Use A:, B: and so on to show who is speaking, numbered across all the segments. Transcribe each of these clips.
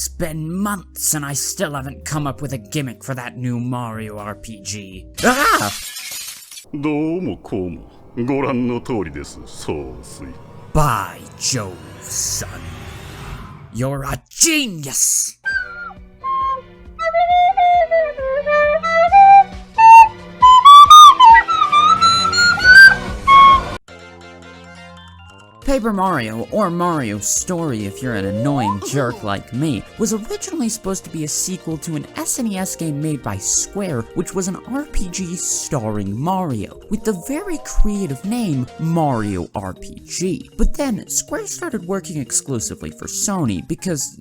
A: It's been months and I still haven't come up with a gimmick for that new Mario RPG. Ah!
B: どうもこうもご覧の通りです。総帥。
A: By Jove, son. You're a genius! Paper Mario, or Mario's Story if you're an annoying jerk like me, was originally supposed to be a sequel to an SNES game made by Square, which was an RPG starring Mario, with the very creative name Mario RPG. But then, Square started working exclusively for Sony because,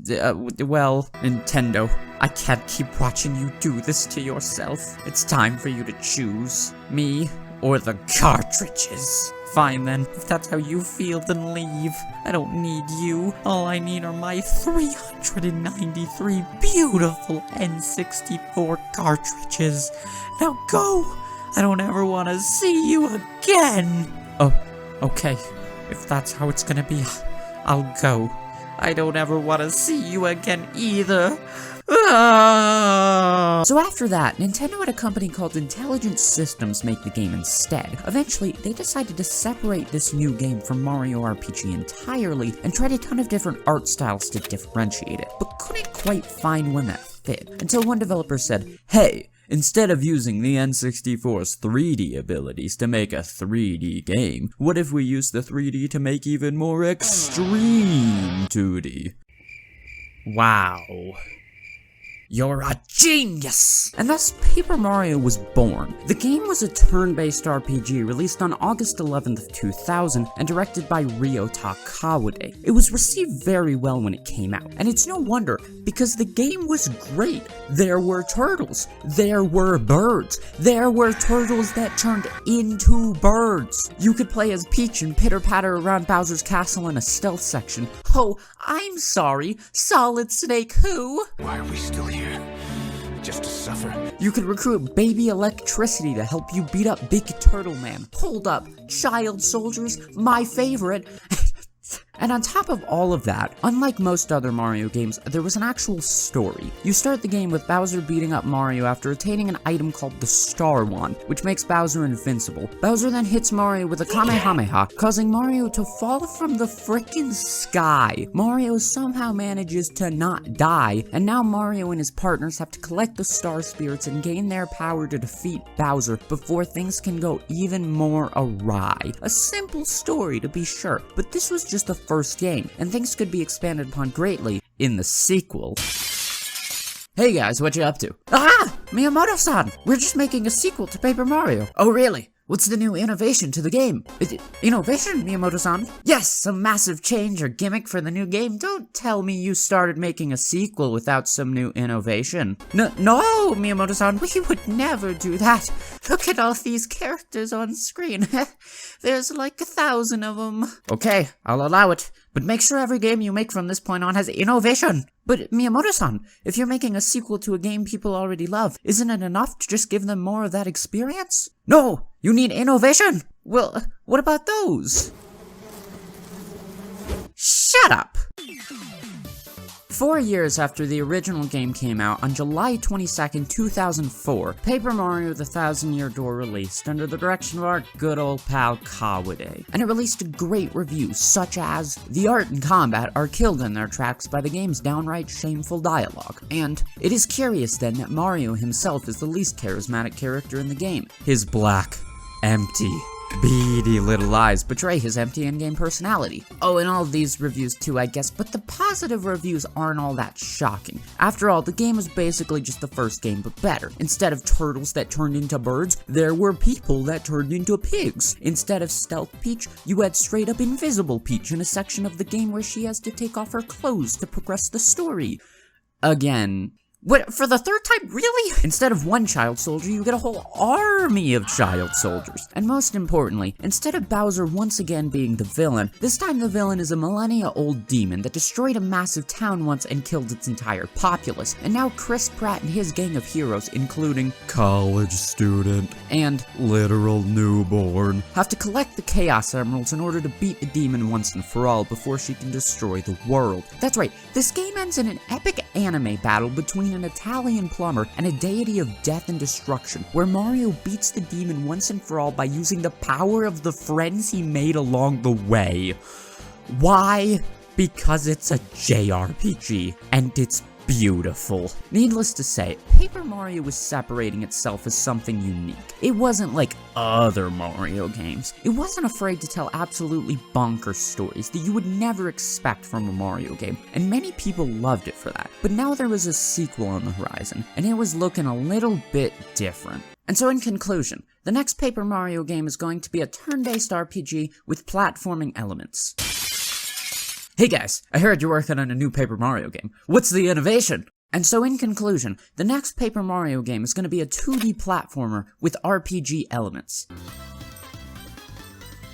A: well, Nintendo, I can't keep watching you do this to yourself. It's time for you to choose me or the cartridges. Fine then, if that's how you feel, then leave. I don't need you. All I need are my 393 beautiful N64 cartridges. Now go! I don't ever want to see you again! Oh, okay. If that's how it's gonna be, I'll go. I don't ever want to see you again either. So after that, Nintendo had a company called Intelligent Systems make the game instead. Eventually, they decided to separate this new game from Mario RPG entirely and tried a ton of different art styles to differentiate it, but couldn't quite find one that fit, until one developer said, "Hey, instead of using the N64's 3D abilities to make a 3D game, what if we use the 3D to make even more extreme 2D? Wow. You're a genius! And thus, Paper Mario was born. The game was a turn-based RPG released on August 11th, 2000, and directed by Ryota Kawade. It was received very well when it came out, and it's no wonder, because the game was great. There were turtles. There were birds. There were turtles that turned into birds. You could play as Peach and pitter-patter around Bowser's castle in a stealth section. Oh, I'm sorry, Solid Snake who?
C: Why are we still here? Just to suffer?
A: You could recruit Baby Electricity to help you beat up Big Turtle Man. Hold up, Child Soldiers, my favorite. And on top of all of that, unlike most other Mario games, there was an actual story. You start the game with Bowser beating up Mario after attaining an item called the Star Wand, which makes Bowser invincible. Bowser then hits Mario with a Kamehameha, causing Mario to fall from the frickin' sky. Mario somehow manages to not die, and now Mario and his partners have to collect the Star Spirits and gain their power to defeat Bowser before things can go even more awry. A simple story to be sure, but this was just the first game, and things could be expanded upon greatly in the sequel. Hey guys, what you up to? Ah! Miyamoto-san! We're just making a sequel to Paper Mario. Oh really? What's the new innovation to the game? Innovation, Miyamoto-san? Yes, a massive change or gimmick for the new game. Don't tell me you started making a sequel without some new innovation. No, Miyamoto-san, we would never do that. Look at all these characters on screen. There's like 1,000 of them. Okay, I'll allow it. But make sure every game you make from this point on has innovation. But Miyamoto-san, if you're making a sequel to a game people already love, isn't it enough to just give them more of that experience? No, you need innovation. Well, what about those? Shut up! 4 years after the original game came out, on July 22nd, 2004, Paper Mario: The Thousand-Year Door released under the direction of our good old pal Kawade. And it released great reviews, such as, the art and combat are killed in their tracks by the game's downright shameful dialogue. And it is curious then that Mario himself is the least charismatic character in the game. His black, empty, beady little eyes betray his empty in-game personality. Oh, and all of these reviews too, I guess, but the positive reviews aren't all that shocking. After all, the game was basically just the first game, but better. Instead of turtles that turned into birds, there were people that turned into pigs. Instead of Stealth Peach, you had straight-up Invisible Peach in a section of the game where she has to take off her clothes to progress the story. Again, What, for the third time? Really? Instead of one child soldier, you get a whole army of child soldiers. And most importantly, instead of Bowser once again being the villain, this time the villain is a millennia-old demon that destroyed a massive town once and killed its entire populace. And now Chris Pratt and his gang of heroes, including college student and literal newborn, have to collect the Chaos Emeralds in order to beat the demon once and for all before she can destroy the world. That's right, this game ends in an epic anime battle between an Italian plumber and a deity of death and destruction, where Mario beats the demon once and for all by using the power of the friends he made along the way. Why? Because it's a JRPG, and it's beautiful. Needless to say, Paper Mario was separating itself as something unique. It wasn't like other Mario games. It wasn't afraid to tell absolutely bonkers stories that you would never expect from a Mario game, and many people loved it for that. But now there was a sequel on the horizon, and it was looking a little bit different. And so in conclusion, the next Paper Mario game is going to be a turn-based RPG with platforming elements. Hey guys, I heard you're working on a new Paper Mario game. What's the innovation? And so in conclusion, the next Paper Mario game is going to be a 2D platformer with RPG elements.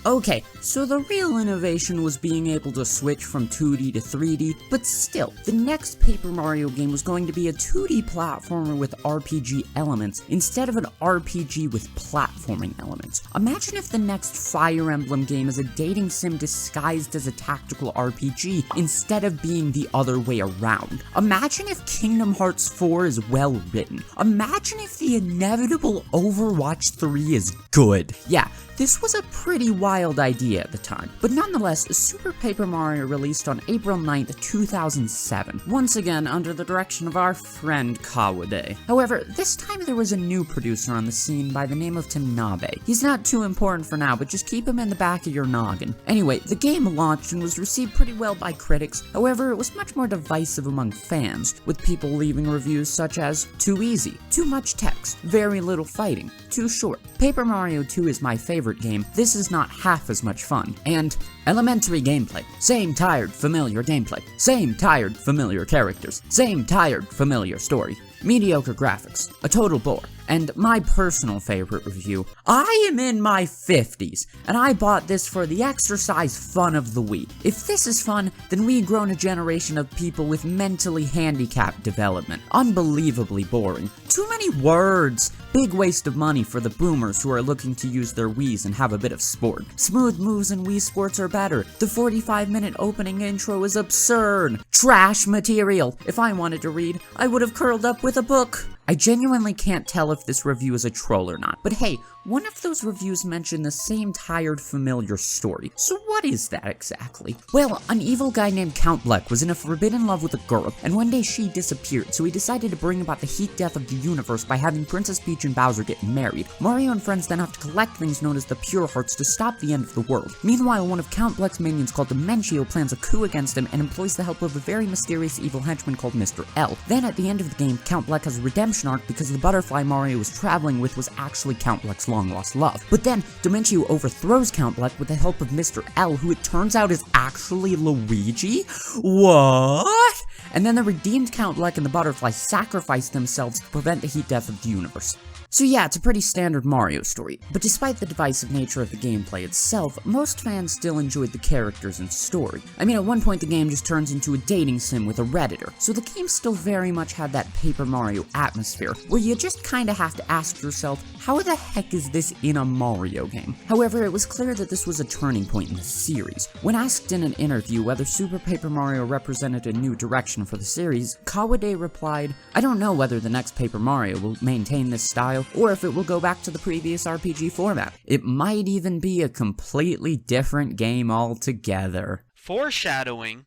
A: Okay, so the real innovation was being able to switch from 2D to 3D, but still, the next Paper Mario game was going to be a 2D platformer with RPG elements instead of an RPG with platforming elements. Imagine if the next Fire Emblem game is a dating sim disguised as a tactical RPG instead of being the other way around. Imagine if Kingdom Hearts 4 is well written. Imagine if the inevitable Overwatch 3 is good. Yeah, this was a pretty wild idea at the time, but nonetheless, Super Paper Mario released on April 9th, 2007, once again under the direction of our friend Kawade. However, this time there was a new producer on the scene by the name of Tanabe. He's not too important for now, but just keep him in the back of your noggin. Anyway, the game launched and was received pretty well by critics, however, it was much more divisive among fans, with people leaving reviews such as, too easy, too much text, very little fighting, too short, Paper Mario 2 is my favorite game, this is not half as much fun, and elementary gameplay, same tired, familiar gameplay, same tired, familiar characters, same tired, familiar story, mediocre graphics, a total bore, and my personal favorite review, I am in my 50s, and I bought this for the exercise fun of the week. If this is fun, then we've grown a generation of people with mentally handicapped development. Unbelievably boring. Too many words. Big waste of money for the boomers who are looking to use their Wiis and have a bit of sport. Smooth moves in Wii Sports are better. The 45-minute opening intro is absurd. Trash material. If I wanted to read, I would have curled up with a book. I genuinely can't tell if this review is a troll or not, but hey, one of those reviews mentioned the same tired, familiar story. So what is that exactly? Well, an evil guy named Count Bleck was in a forbidden love with a girl, and one day she disappeared, so he decided to bring about the heat death of the universe by having Princess Peach and Bowser get married. Mario and friends then have to collect things known as the Pure Hearts to stop the end of the world. Meanwhile, one of Count Bleck's minions called Dimentio plans a coup against him and employs the help of a very mysterious evil henchman called Mr. L. Then at the end of the game, Count Bleck has a redemption arc because the butterfly Mario was traveling with was actually Count Bleck's long-lost love. But then, Dimentio overthrows Count Bleck with the help of Mr. L, who it turns out is actually Luigi? What? And then the redeemed Count Bleck and the butterfly sacrifice themselves to prevent the heat death of the universe. So yeah, it's a pretty standard Mario story, but despite the divisive nature of the gameplay itself, most fans still enjoyed the characters and story. I mean, at one point the game just turns into a dating sim with a Redditor, so the game still very much had that Paper Mario atmosphere, where you just kinda have to ask yourself, how the heck is this in a Mario game? However, it was clear that this was a turning point in the series. When asked in an interview whether Super Paper Mario represented a new direction for the series, Kawade replied, I don't know whether the next Paper Mario will maintain this style, or if it will go back to the previous RPG format. It might even be a completely different game altogether.
D: Foreshadowing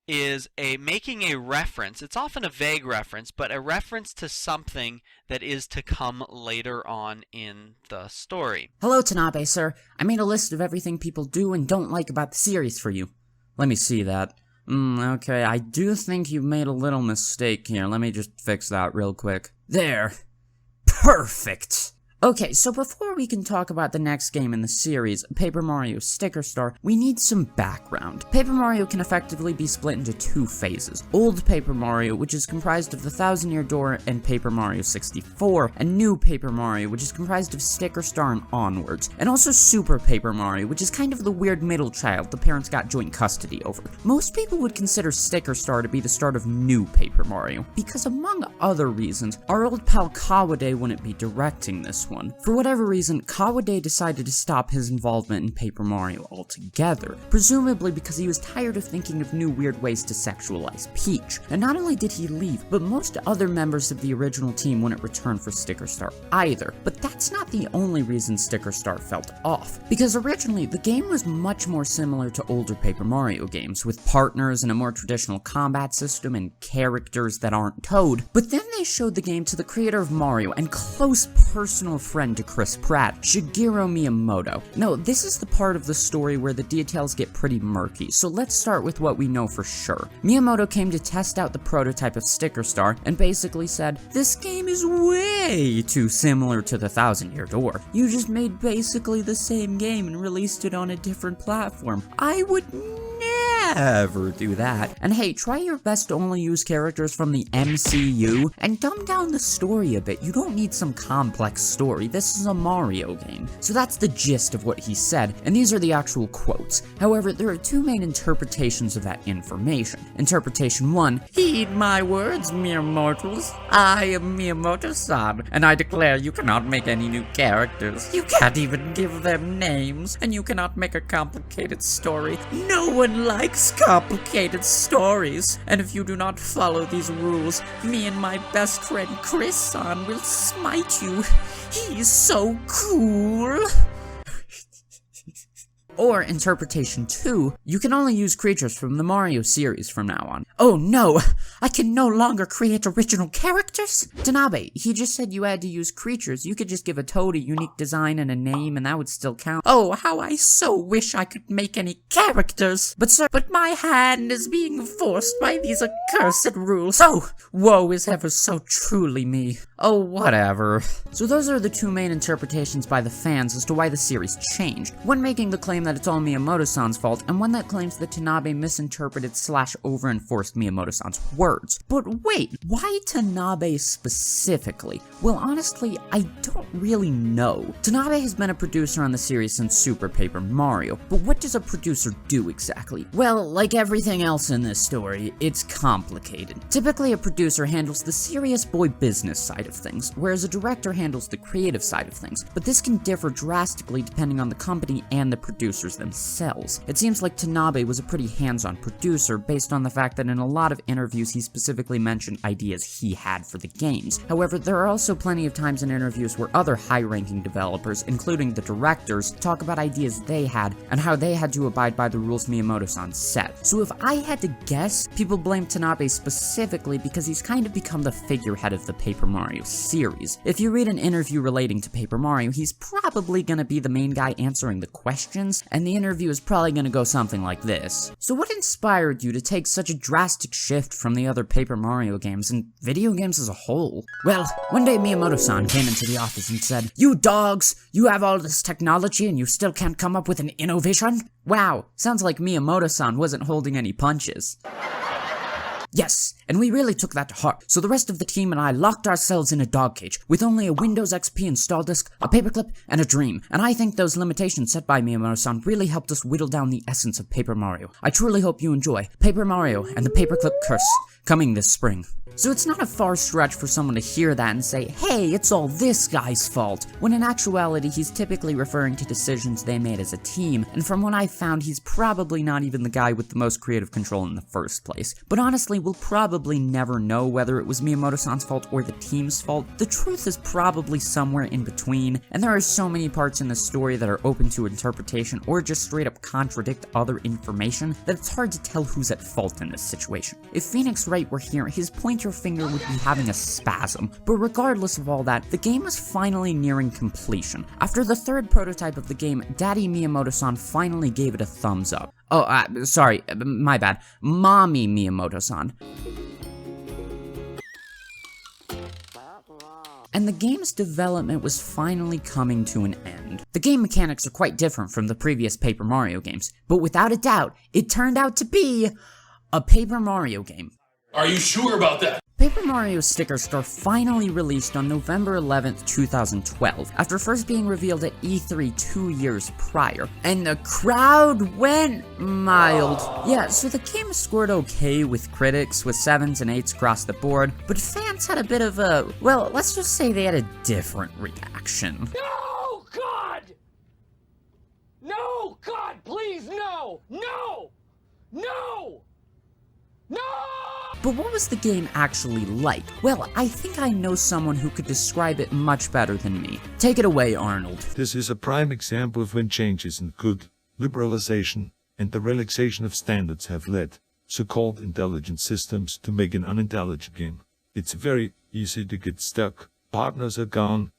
D: is making a reference. It's often a vague reference, but a reference to something that is to come later on in the story.
A: Hello, Tanabe, sir. I made a list of everything people do and don't like about the series for you. Let me see that. Okay, I do think you've made a little mistake here. Let me just fix that real quick. There. Perfect! Okay, so before we can talk about the next game in the series, Paper Mario Sticker Star, we need some background. Paper Mario can effectively be split into two phases. Old Paper Mario, which is comprised of the Thousand Year Door and Paper Mario 64, and New Paper Mario, which is comprised of Sticker Star and onwards, and also Super Paper Mario, which is kind of the weird middle child the parents got joint custody over. Most people would consider Sticker Star to be the start of New Paper Mario, because among other reasons, our old pal Kawade wouldn't be directing this one. For whatever reason, Kawade decided to stop his involvement in Paper Mario altogether, presumably because he was tired of thinking of new weird ways to sexualize Peach. And not only did he leave, but most other members of the original team wouldn't return for Sticker Star either. But that's not the only reason Sticker Star felt off, because originally the game was much more similar to older Paper Mario games, with partners and a more traditional combat system and characters that aren't Toad. But then they showed the game to the creator of Mario and close personal friend to Chris Pratt, Shigeru Miyamoto. Now, this is the part of the story where the details get pretty murky, so let's start with what we know for sure. Miyamoto came to test out the prototype of Sticker Star and basically said, "This game is way too similar to the Thousand Year Door. You just made basically the same game and released it on a different platform. I would never do that. And hey, try your best to only use characters from the MCU and dumb down the story a bit. You don't need some complex story. This is a Mario game." So that's the gist of what he said, and these are the actual quotes. However, there are two main interpretations of that information. Interpretation 1, "Heed my words, mere mortals. I am Miyamoto-san, and I declare you cannot make any new characters. You can't even give them names, and you cannot make a complicated story. No one likes complicated stories, and if you do not follow these rules, me and my best friend Chris-san will smite you. He's so cool." Or interpretation 2, "You can only use creatures from the Mario series from now on." Oh no, I can no longer create original characters? Tanabe, he just said you had to use creatures. You could just give a Toad a unique design and a name and that would still count. Oh, how I so wish I could make any characters. But sir, my hand is being forced by these accursed rules. Oh, woe is ever so truly me. Oh, whatever. So those are the two main interpretations by the fans as to why the series changed. One making the claim that it's all Miyamoto-san's fault, and one that claims that Tanabe misinterpreted / over-enforced Miyamoto-san's words. But wait, why Tanabe specifically? Well, honestly, I don't really know. Tanabe has been a producer on the series since Super Paper Mario, but what does a producer do exactly? Well, like everything else in this story, it's complicated. Typically, a producer handles the serious boy business side of things, whereas a director handles the creative side of things, but this can differ drastically depending on the company and the producers themselves. It seems like Tanabe was a pretty hands-on producer based on the fact that in a lot of interviews he specifically mentioned ideas he had for the games. However, there are also plenty of times in interviews where other high-ranking developers, including the directors, talk about ideas they had and how they had to abide by the rules Miyamoto-san set. So if I had to guess, people blame Tanabe specifically because he's kind of become the figurehead of the Paper Mario series. If you read an interview relating to Paper Mario, he's probably gonna be the main guy answering the questions, and the interview is probably gonna go something like this. So what inspired you to take such a drastic shift from the other Paper Mario games and video games as a whole? Well, one day Miyamoto-san came into the office and said, "You dogs, you have all this technology and you still can't come up with an innovation?" Wow, sounds like Miyamoto-san wasn't holding any punches. Yes, and we really took that to heart, so the rest of the team and I locked ourselves in a dog cage, with only a Windows XP install disk, a paperclip, and a dream, and I think those limitations set by Miyamoto-san really helped us whittle down the essence of Paper Mario. I truly hope you enjoy Paper Mario and the Paperclip Curse, coming this spring. So it's not a far stretch for someone to hear that and say, "Hey, it's all this guy's fault," when in actuality he's typically referring to decisions they made as a team, and from what I found he's probably not even the guy with the most creative control in the first place. But honestly, we'll probably never know whether it was Miyamoto-san's fault or the team's fault. The truth is probably somewhere in between, and there are so many parts in the story that are open to interpretation or just straight up contradict other information that it's hard to tell who's at fault in this situation. If Phoenix Wright were here, his pointer finger would be having a spasm. But regardless of all that, the game was finally nearing completion. After the third prototype of the game, Daddy Miyamoto-san finally gave it a thumbs up. Oh, sorry, my bad. Mommy Miyamoto-san. and the game's development was finally coming to an end. The game mechanics are quite different from the previous Paper Mario games, but without a doubt, it turned out to be a Paper Mario game.
E: Are you sure about that?
A: Paper Mario Sticker Star finally released on November 11th, 2012, after first being revealed at E3 2 years prior, and the crowd went mild. Yeah, so the game scored okay with critics, with 7s and 8s across the board, but fans had a bit of a, well, let's just say they had a different reaction.
F: No, God! No, God, please, no! No! No! No!
A: But what was the game actually like? Well, I think I know someone who could describe it much better than me. Take it away, Arnold.
G: This is a prime example of when changes in good, liberalization, and the relaxation of standards have led so-called intelligent systems to make an unintelligent game. It's very easy to get stuck, partners are gone,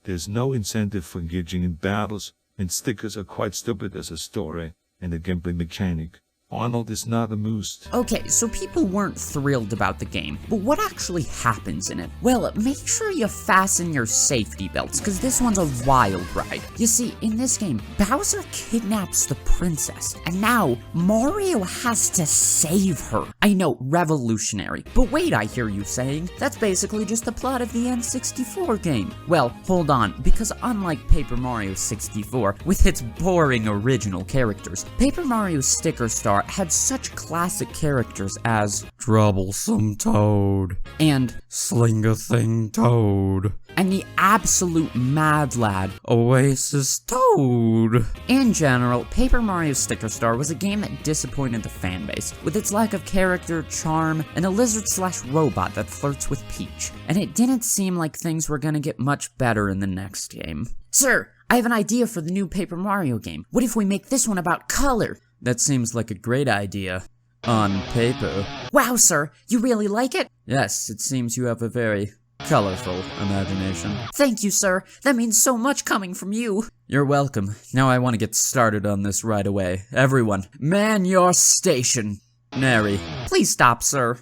G: there's no incentive for engaging in battles, and stickers are quite stupid as a story and a gameplay mechanic. Arnold is not amused.
A: Okay, so people weren't thrilled about the game, but what actually happens in it? Well, make sure you fasten your safety belts, because this one's a wild ride. You see, in this game, Bowser kidnaps the princess, and now Mario has to save her. I know, revolutionary, but wait, I hear you saying, that's basically just the plot of the N64 game. Well, hold on, because unlike Paper Mario 64, with its boring original characters, Paper Mario Sticker Star had such classic characters as Troublesome Toad and Sling-a-Thing Toad and the absolute mad lad Oasis Toad. In general, Paper Mario Sticker Star was a game that disappointed the fanbase with its lack of character, charm, and a lizard/robot that flirts with Peach, and it didn't seem like things were gonna get much better in the next game. Sir, I have an idea for the new Paper Mario game. What if we make this one about color? That seems like a great idea. On paper. Wow, sir, you really like it? Yes, it seems you have a very colorful imagination. Thank you, sir. That means so much coming from you. You're welcome. Now I want to get started on this right away. Everyone, man your station. Nary. Please stop, sir.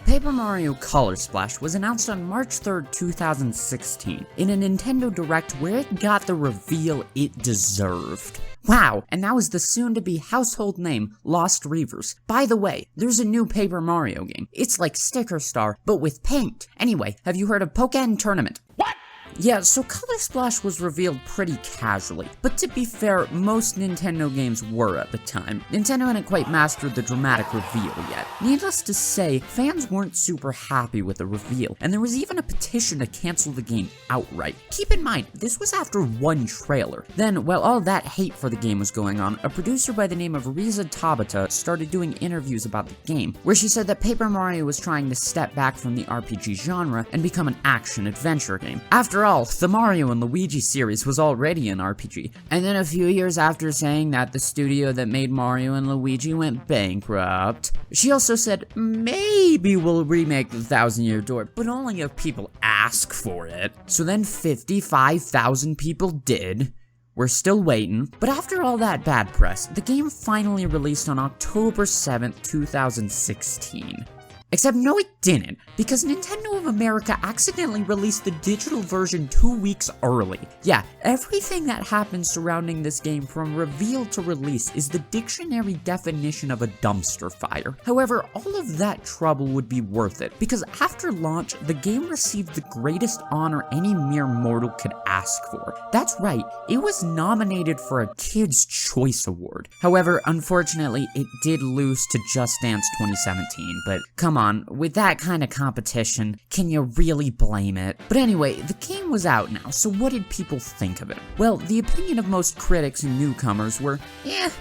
A: Paper Mario Color Splash was announced on March 3rd, 2016, in a Nintendo Direct where it got the reveal it deserved. Wow, and that was the soon-to-be household name, Lost Reavers. By the way, there's a new Paper Mario game. It's like Sticker Star, but with paint. Anyway, have you heard of Pokken Tournament? What? Yeah, so Color Splash was revealed pretty casually, but to be fair, most Nintendo games were at the time. Nintendo hadn't quite mastered the dramatic reveal yet. Needless to say, fans weren't super happy with the reveal, and there was even a petition to cancel the game outright. Keep in mind, this was after one trailer. Then, while all that hate for the game was going on, a producer by the name of Riza Tabata started doing interviews about the game, where she said that Paper Mario was trying to step back from the RPG genre and become an action-adventure game. After all, the Mario and Luigi series was already an RPG, and then a few years after saying that the studio that made Mario and Luigi went bankrupt, she also said, maybe we'll remake the Thousand Year Door, but only if people ask for it. So then 55,000 people did. We're still waiting, but after all that bad press, the game finally released on October 7th, 2016. Except no it didn't, because Nintendo of America accidentally released the digital version 2 weeks early. Yeah, everything that happens surrounding this game from reveal to release is the dictionary definition of a dumpster fire. However, all of that trouble would be worth it, because after launch, the game received the greatest honor any mere mortal could ask for. That's right, it was nominated for a Kids' Choice Award. However, unfortunately, it did lose to Just Dance 2017, but come on, with that kind of competition, can you really blame it? But anyway, the game was out now, so what did people think of it? Well, the opinion of most critics and newcomers were,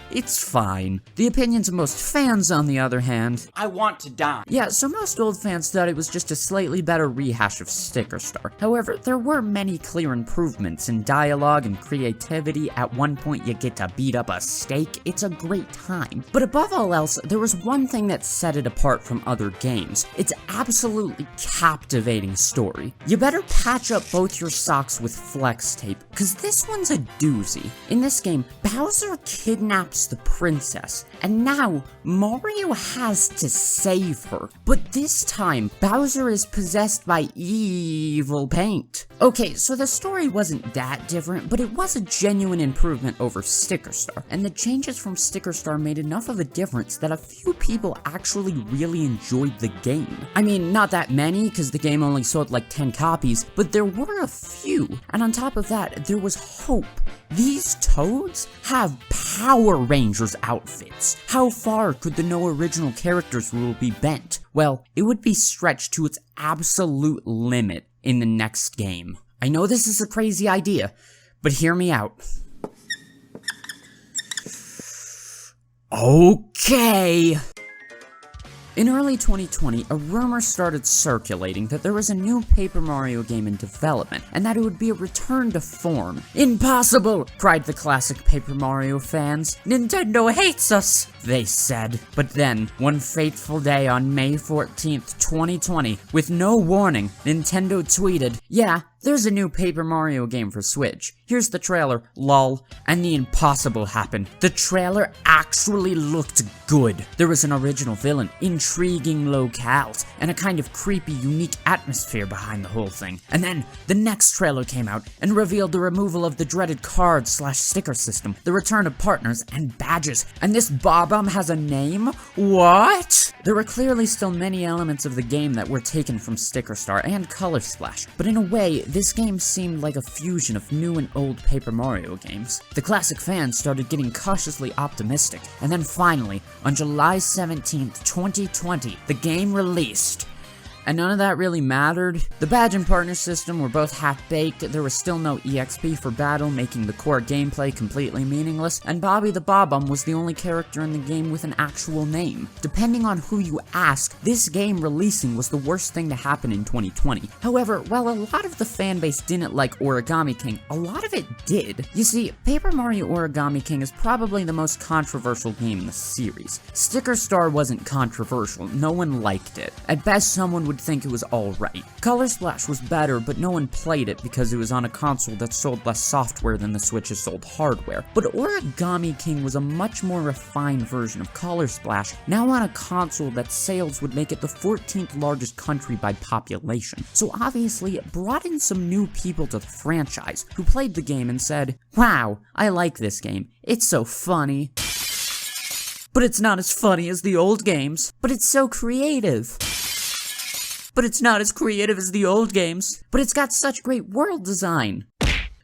A: it's fine. The opinions of most fans, on the other hand,
F: I want to die.
A: Yeah, so most old fans thought it was just a slightly better rehash of Sticker Star. However, there were many clear improvements in dialogue and creativity. At one point, you get to beat up a steak. It's a great time. But above all else, there was one thing that set it apart from other games. It's absolutely captivating story. You better patch up both your socks with flex tape, cause this one's a doozy. In this game, Bowser kidnaps the princess, and now Mario has to save her. But this time, Bowser is possessed by evil paint. Okay, so the story wasn't that different, but it was a genuine improvement over Sticker Star, and the changes from Sticker Star made enough of a difference that a few people actually really enjoyed the game. I mean, not that many, because the game only sold like 10 copies, but there were a few, and on top of that, there was hope. These Toads have Power Rangers outfits. How far could the no original characters rule be bent? Well, it would be stretched to its absolute limit in the next game. I know this is a crazy idea, but hear me out. Okay. In early 2020, a rumor started circulating that there was a new Paper Mario game in development, and that it would be a return to form. Impossible! Cried the classic Paper Mario fans. Nintendo hates us, they said. But then, one fateful day on May 14th, 2020, with no warning, Nintendo tweeted, "Yeah, there's a new Paper Mario game for Switch. Here's the trailer, lol." And the impossible happened. The trailer actually looked good. There was an original villain, intriguing locales, and a kind of creepy, unique atmosphere behind the whole thing. And then, the next trailer came out and revealed the removal of the dreaded card/sticker system, the return of partners and badges, and this Bob-omb has a name? What? There were clearly still many elements of the game that were taken from Sticker Star and Color Splash, but in a way, this game seemed like a fusion of new and old Paper Mario games. The classic fans started getting cautiously optimistic, and then finally, on July 17th, 2020, the game released. And none of that really mattered. The badge and partner system were both half-baked, there was still no EXP for battle, making the core gameplay completely meaningless, and Bobby the Bob-omb was the only character in the game with an actual name. Depending on who you ask, this game releasing was the worst thing to happen in 2020. However, while a lot of the fanbase didn't like Origami King, a lot of it did. You see, Paper Mario Origami King is probably the most controversial game in the series. Sticker Star wasn't controversial, no one liked it. At best, someone would think it was alright. Color Splash was better, but no one played it because it was on a console that sold less software than the Switch's sold hardware. But Origami King was a much more refined version of Color Splash, now on a console that sales would make it the 14th largest country by population. So obviously, it brought in some new people to the franchise, who played the game and said, "Wow, I like this game. It's so funny. But it's not as funny as the old games. But it's so creative. But it's not as creative as the old games. But it's got such great world design.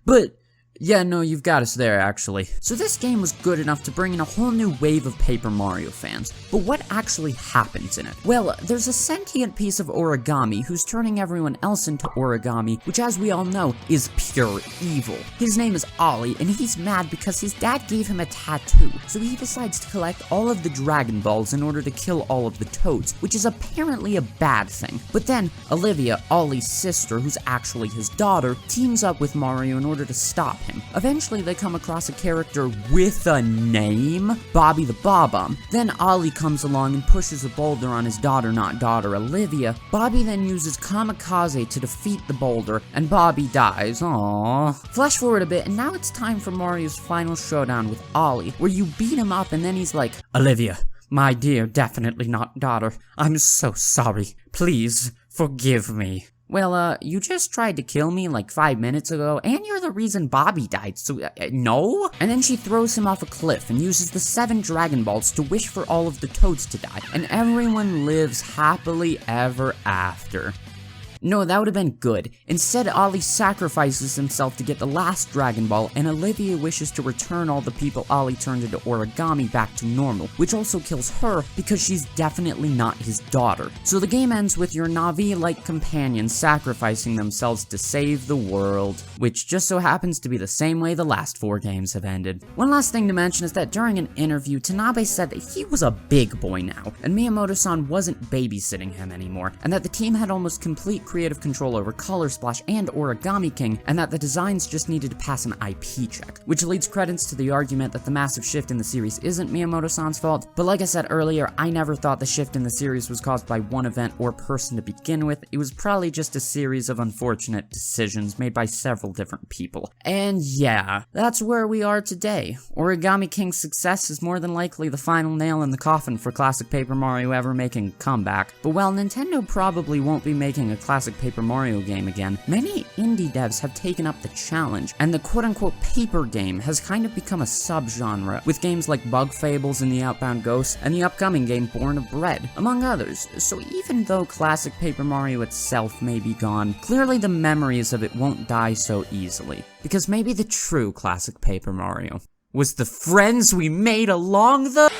A: But yeah, no, you've got us there, actually. So this game was good enough to bring in a whole new wave of Paper Mario fans. But what actually happens in it? Well, there's a sentient piece of origami who's turning everyone else into origami, which, as we all know, is pure evil. His name is Ollie, and he's mad because his dad gave him a tattoo. So he decides to collect all of the Dragon Balls in order to kill all of the Toads, which is apparently a bad thing. But then, Olivia, Ollie's sister, who's actually his daughter, teams up with Mario in order to stop him. Eventually, they come across a character with a name, Bobby the Bob-omb. Then Ollie comes along and pushes a boulder on his daughter, Olivia. Bobby then uses Kamikaze to defeat the boulder, and Bobby dies. Aww. Flash forward a bit, and now it's time for Mario's final showdown with Ollie, where you beat him up, and then he's like, "Olivia, my dear, definitely not daughter, I'm so sorry. Please, forgive me." Well, you just tried to kill me like 5 minutes ago, and you're the reason Bobby died, so, no? And then she throws him off a cliff and uses the 7 Dragon Balls to wish for all of the Toads to die, and everyone lives happily ever after. No, that would have been good. Instead, Ollie sacrifices himself to get the last Dragon Ball, and Olivia wishes to return all the people Ollie turned into origami back to normal, which also kills her because she's definitely not his daughter. So the game ends with your Navi-like companions sacrificing themselves to save the world, which just so happens to be the same way the last 4 games have ended. One last thing to mention is that during an interview, Tanabe said that he was a big boy now, and Miyamoto-san wasn't babysitting him anymore, and that the team had almost complete creative control over Color Splash and Origami King, and that the designs just needed to pass an IP check, which leads credence to the argument that the massive shift in the series isn't Miyamoto-san's fault. But like I said earlier, I never thought the shift in the series was caused by one event or person to begin with. It was probably just a series of unfortunate decisions made by several different people. And yeah, that's where we are today. Origami King's success is more than likely the final nail in the coffin for classic Paper Mario ever making a comeback. But while Nintendo probably won't be making a classic Paper Mario game again, many indie devs have taken up the challenge, and the quote-unquote paper game has kind of become a subgenre, with games like Bug Fables and the Outbound Ghosts, and the upcoming game Born of Bread, among others. So even though classic Paper Mario itself may be gone, clearly the memories of it won't die so easily. Because maybe the true classic Paper Mario was the friends we made along the